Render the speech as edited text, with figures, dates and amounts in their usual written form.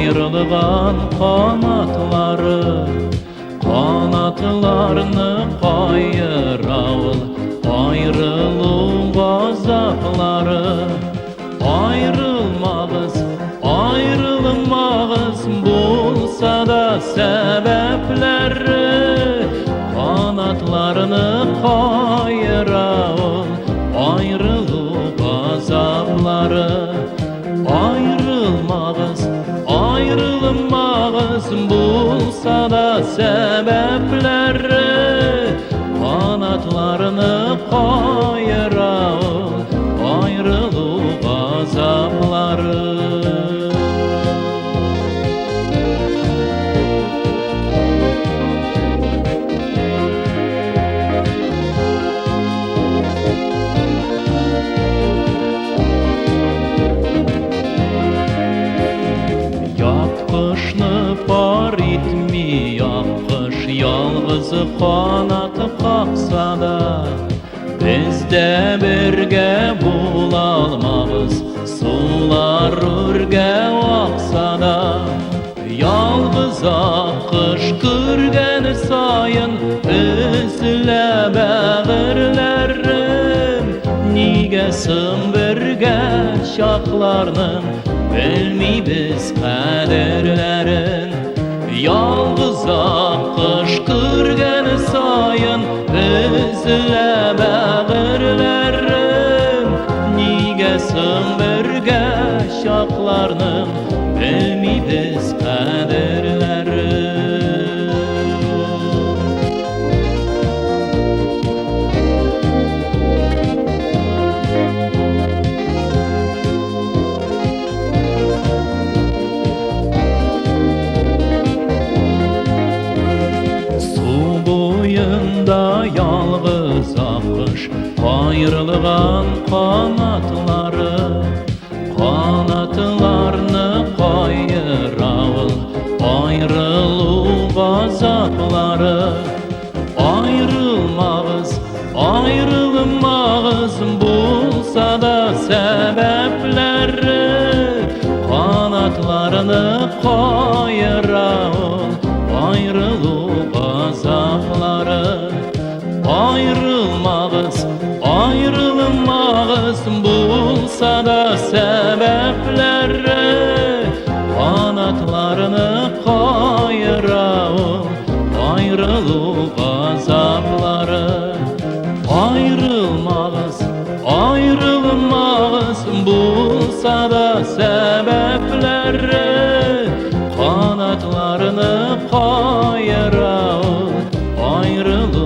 ayrılgan kanatlarını kayıravul, ayrılık azapları. Ayrılmağız bulsa da sebepleri, kanatlarını kayıravul, ayrılık azapları. Ayrılmağız bulsa da sebepleri, kanatlarını kayıravul, ayrılık azapları. Yapkışını par etmi yapkış, yalğız kanatı kalksa da bizde birge bulalmağız, sular ürge aksa da. Yalğız akış kırgen sayın üzüle bağırlarım, nigesin birge şaklarının bilmeybiz kaderlerin. Yalğız akış kırgen sayın üzüle bağırlarım, nigesin birge şaklarının bilmeybiz kaderlerin. Yalğız akış ayrılgan kanatlarını kayıravul, ayrılık azapları. Ayrılmağız bulsa da sebepleri, kanatlarını kayıravul, ayrılık azapları. Ayrılmağız bulsa da sebepleri, kanatlarını kayıravul, ayrılık azapları. Ayrılmağız bulsa da sebepleri, kanatlarını kayıravul, ayrılık